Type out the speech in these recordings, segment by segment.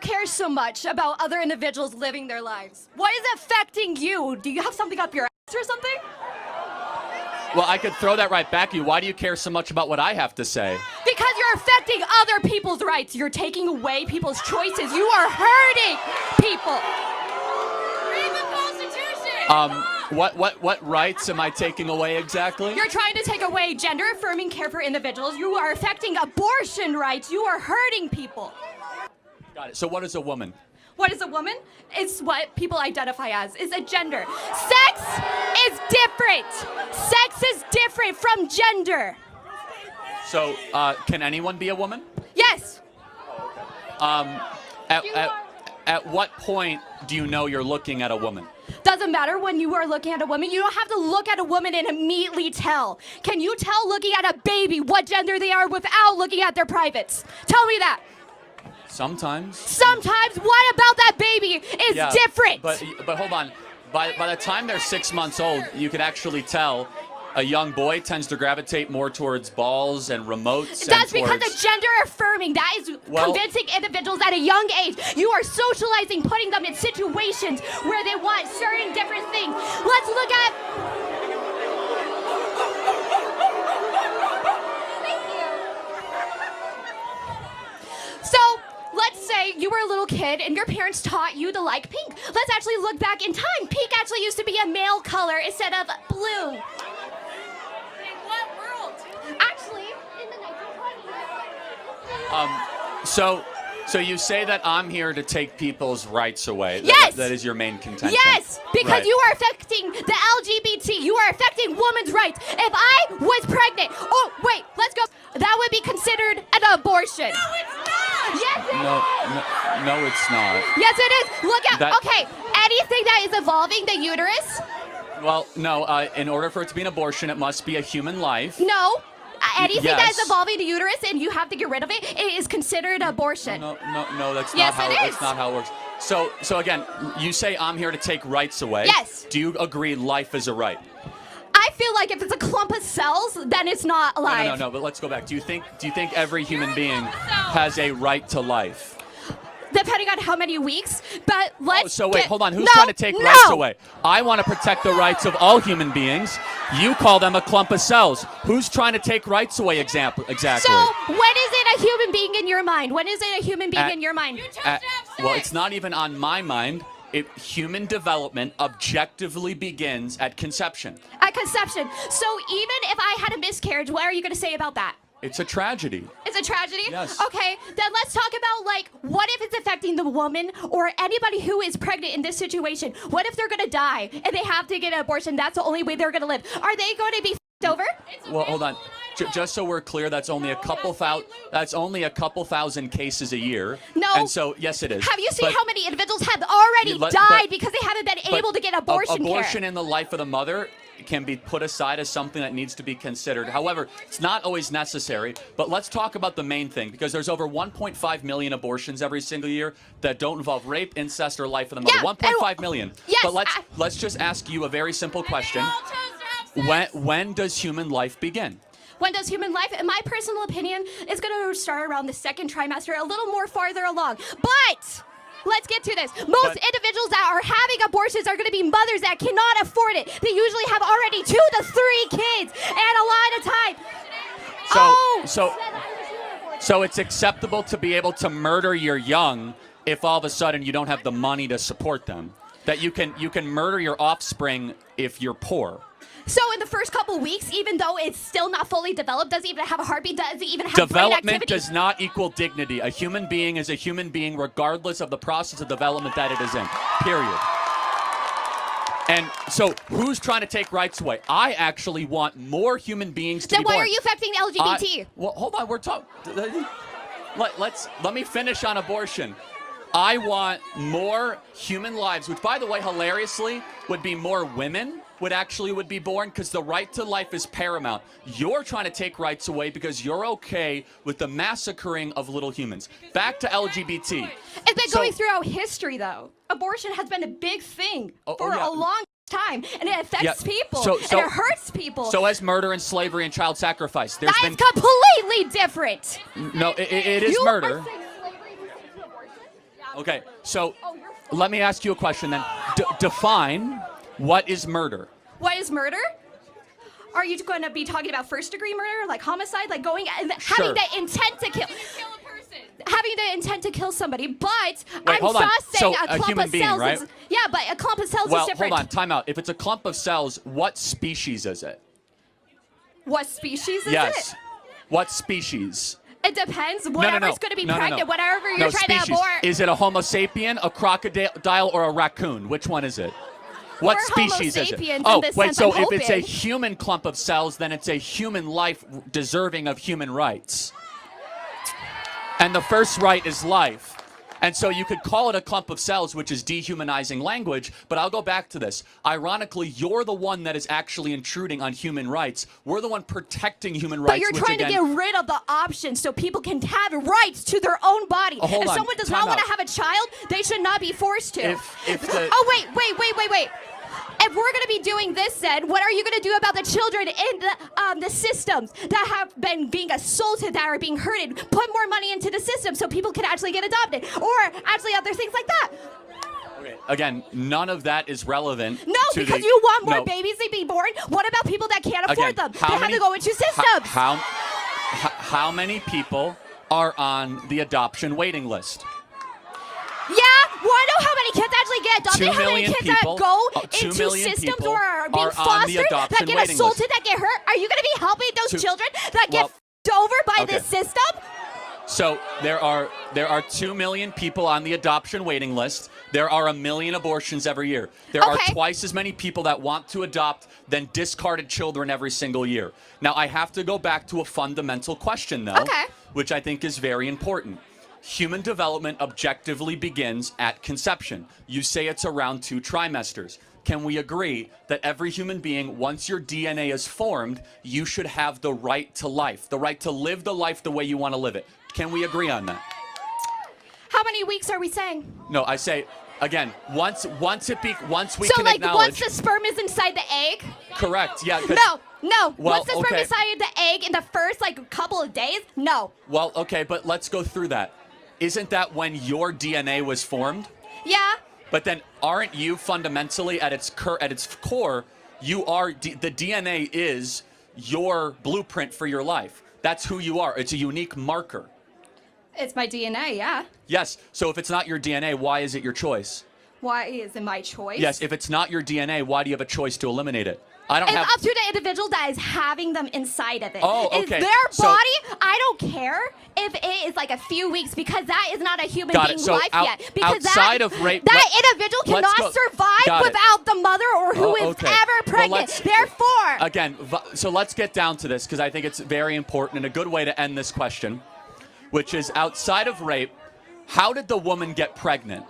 care so much about other individuals living their lives? Why is it affecting you? Do you have something up your ass or something? Well, I could throw that right back at you. Why do you care so much about what I have to say? Because you're affecting other people's rights. You're taking away people's choices. You are hurting people. Read the Constitution. What rights am I taking away exactly? You're trying to take away gender-affirming care for individuals. You are affecting abortion rights. You are hurting people. Got it. So what is a woman? What is a woman? It's what people identify as. It's a gender. Sex is different. Sex is different from gender. So can anyone be a woman? Yes. At what point do you know you're looking at a woman? Doesn't matter when you are looking at a woman. You don't have to look at a woman and immediately tell. Can you tell looking at a baby what gender they are without looking at their privates? Tell me that. Sometimes. Sometimes. What about that baby is different? But hold on. By the time they're 6 months old, you could actually tell a young boy tends to gravitate more towards balls and remotes. That's because of gender affirming. That is convincing individuals at a young age. You are socializing, putting them in situations where they want certain different things. Let's look at... Thank you. So, let's say you were a little kid and your parents taught you to like pink. Let's actually look back in time. Pink actually used to be a male color instead of blue. Actually, in the 1920s. So you say that I'm here to take people's rights away. Yes. That is your main contention. Yes, because right. you are affecting the LGBT. You are affecting women's rights. If I was pregnant, oh wait, let's go. That would be considered an abortion. No, it's not. Yes, it is. No, it's not. Yes, it is. Look at okay. Anything that is evolving the uterus. Well, no. In order for it to be an abortion, it must be a human life. No. Anything that is Yes. evolving the uterus and you have to get rid of it, it is considered abortion. No, that's Yes, not how it is. that's not how it works. So again, you say I'm here to take rights away. Yes. Do you agree life is a right? I feel like if it's a clump of cells, then it's not alive. No, but let's go back. Do you think every human being has a right to life? Depending on how many weeks, but let's hold on. Who's trying to take rights away? I want to protect the rights of all human beings. You call them a clump of cells. Who's trying to take rights away exactly? So, when is it a human being in your mind? When is it a human being in your mind? Well, it's not even on my mind. Human development objectively begins at conception. At conception. So even if I had a miscarriage, what are you going to say about that? It's a tragedy. It's a tragedy? Yes. Okay, then let's talk about, what if it's affecting the woman or anybody who is pregnant in this situation? What if they're going to die and they have to get an abortion? That's the only way they're going to live. Are they going to be f***ed over? Well, hold on. Just so we're clear, that's only a couple thousand cases a year. No. And so, yes, it is. Have you seen how many individuals have already died because they haven't been able to get abortion care? Abortion in the life of the mother can be put aside as something that needs to be considered. However, it's not always necessary. But let's talk about the main thing, because there's over 1.5 million abortions every single year that don't involve rape, incest, or life of the mother. Yeah, 1.5 million. Yes, but let's just ask you a very simple question. When does human life begin? When does human life, in my personal opinion, is going to start around the second trimester, a little more farther along. But let's get to this. Most individuals that are having abortions are going to be mothers that cannot afford it. They usually have already 2 to 3 kids and a lot of time. So it's acceptable to be able to murder your young if all of a sudden you don't have the money to support them. That you can murder your offspring if you're poor. So in the first couple weeks, even though it's still not fully developed, doesn't even have a heartbeat, doesn't even have brain development activity. does not equal dignity. A human being is a human being regardless of the process of development that it is in. Period. And so who's trying to take rights away? I actually want more human beings to be born. Then why are you affecting LGBT? Well, hold on. We're talking. Let me finish on abortion. I want more human lives, which, by the way, hilariously, would be more women would be born, because the right to life is paramount. You're trying to take rights away because you're okay with the massacring of little humans. Back to LGBT. It's been going throughout history, though. Abortion has been a big thing for a long time, and it affects people, and it hurts people. So as murder and slavery and child sacrifice. That's completely different. No, it is murder. Okay, so let me ask you a question then. Define what is murder. What is murder? Are you going to be talking about first-degree murder, like homicide, like going and Sure. having the intent to kill? Kill a person. Having the intent to kill somebody, but Wait, I'm hold on. just saying So a clump human of being, cells right? is, yeah, but a clump of cells Well, is different. hold on, time out. If it's a clump of cells, what species is it? What species is Yes. it? What species? It depends. No, Whatever's going to be pregnant, whatever you're No, trying species. to abort. Is it a Homo sapien, a crocodile, or a raccoon? Which one is it? What We're Homo species is sapiens it? Oh, in this wait, sense, so I'm if it's a hoping. human clump of cells, then it's a human life deserving of human rights. And the first right is life. And so you could call it a clump of cells, which is dehumanizing language, but I'll go back to this. Ironically, you're the one that is actually intruding on human rights. We're the one protecting human rights. But you're which trying again, to get rid of the option so people can have rights to their own body. Oh, hold if on. someone does Time not want out. to have a child, they should not be forced to. If the- Oh, wait. If we're going to be doing this, then what are you going to do about the children in the systems that have been being assaulted, that are being hurted? Put more money into the system so people can actually get adopted, or actually other things like that. Okay, again, none of that is relevant. No, to because the, you want more no. babies to be born. What about people that can't afford Again, them? how They have many- to go into systems. How many people are on the adoption waiting list? Yeah, want to know how many kids actually get adopted? 2 How many million kids people- that go 2 into million systems people or are being are on the fostered, adoption that get waiting assaulted, list. that get hurt? Are you going to be helping those Two- children that get well, f***ed over by okay. this system? So there are 2 million people on the adoption waiting list. There are 1 million abortions every year. There are Okay. twice as many people that want to adopt than discarded children every single year. Now I have to go back to a fundamental question though, Okay. which I think is very important. Human development objectively begins at conception. You say it's around 2 trimesters. Can we agree that every human being, once your DNA is formed, you should have the right to life, the right to live the life the way you want to live it? Can we agree on that? How many weeks are we saying? No, I say again. Once we So can like acknowledge. once the sperm is inside the egg? Correct. Yeah. 'cause- No. Well, Once the sperm okay. is inside the egg in the first couple of days? No. Well, okay, but let's go through that. Isn't that when your DNA was formed? Yeah. But then, aren't you fundamentally at its core? You are the DNA is your blueprint for your life. That's who you are. It's a unique marker. It's my DNA, yeah. Yes. So if it's not your DNA, why is it your choice? Why is it my choice? Yes. If it's not your DNA, why do you have a choice to eliminate it? I don't It's have. up to the individual that is having them inside of it. Oh, It's okay. their So- body. I don't care if it is like a few weeks because that is not a human Got it. being's So life yet. Because outside of rape- that let- individual let's cannot go- survive got it. without the mother or who is okay. ever Well, pregnant. let's- Therefore, Again, so let's get down to this because I think it's very important and a good way to end this question, which is outside of rape, how did the woman get pregnant?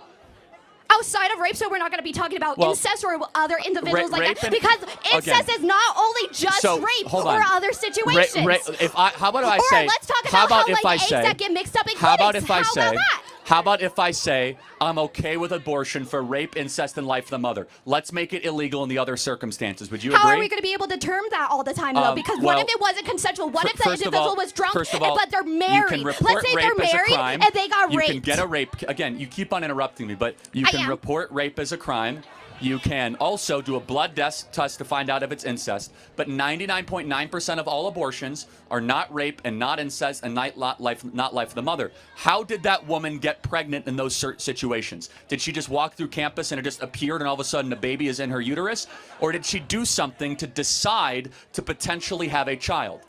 outside of rape, so we're not going to be talking about incest or other individuals like rape that. and- Because incest again. is not only just So, rape hold or on. other situations. How about if I or say? let's talk how about if how I eggs say? that get mixed up in How about clinics. if I How say? about that? How about if I say I'm okay with abortion for rape, incest, and life of the mother? Let's make it illegal in the other circumstances. Would you How agree? are we going to be able to term that all the time, though? Because what well, if it wasn't consensual? What if the First of individual all- was drunk, first of all, but they're You married? can report Let's say rape they're as a married crime. and they got You raped. can get a rape. Again, you keep on interrupting me, but you I can am. report rape as a crime. You can also do a blood test to find out if it's incest. But 99.9% of all abortions are not rape and not incest and not life of the mother. How did that woman get pregnant in those certain situations? Did she just walk through campus and it just appeared and all of a sudden a baby is in her uterus? Or did she do something to decide to potentially have a child?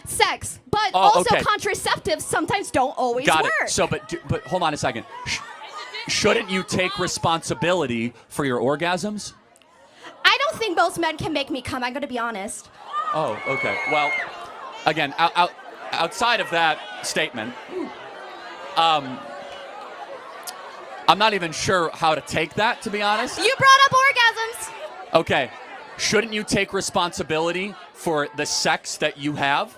Sex, but Oh, also okay. contraceptives sometimes don't always Got work. it. So, but hold on a second. Shouldn't you take responsibility for your orgasms? I don't think most men can make me come. I'm going to be honest. Oh, okay. Well, again, outside of that statement, I'm not even sure how to take that, to be honest. You brought up orgasms. Okay. Shouldn't you take responsibility for the sex that you have?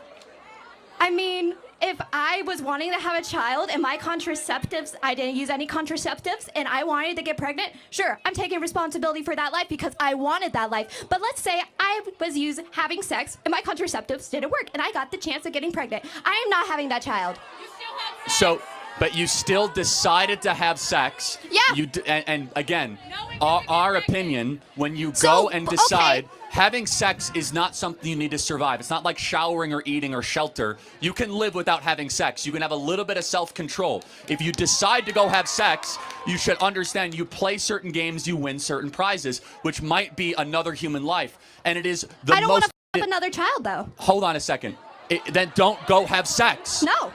I mean, if I was wanting to have a child and my contraceptives, I didn't use any contraceptives, and I wanted to get pregnant, sure, I'm taking responsibility for that life because I wanted that life. But let's say I was having sex and my contraceptives didn't work, and I got the chance of getting pregnant. I am not having that child. You still have sex. So, but you still decided to have sex. Yeah. And again, No, we our didn't. opinion, when you So, go and okay. decide, having sex is not something you need to survive. It's not like showering or eating or shelter. You can live without having sex. You can have a little bit of self-control. If you decide to go have sex, you should understand you play certain games, you win certain prizes, which might be another human life. And it is the I don't want most... to f up another child, though. Hold on a second. Then don't go have sex. No.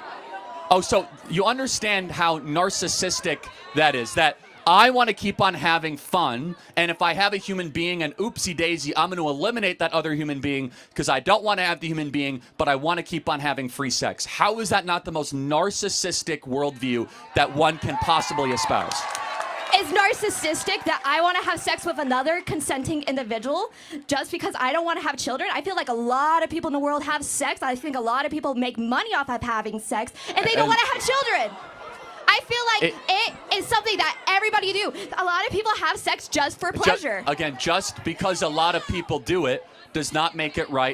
Oh, so you understand how narcissistic that is, that I want to keep on having fun, and if I have a human being and oopsie daisy, I'm going to eliminate that other human being because I don't want to have the human being, but I want to keep on having free sex. How is that not the most narcissistic worldview that one can possibly espouse? Is narcissistic that I want to have sex with another consenting individual just because I don't want to have children? I feel like a lot of people in the world have sex. I think a lot of people make money off of having sex, and they don't want to have children. I feel like it is something that everybody do. A lot of people have sex just for pleasure. Again, just because a lot of people do it does not make it right.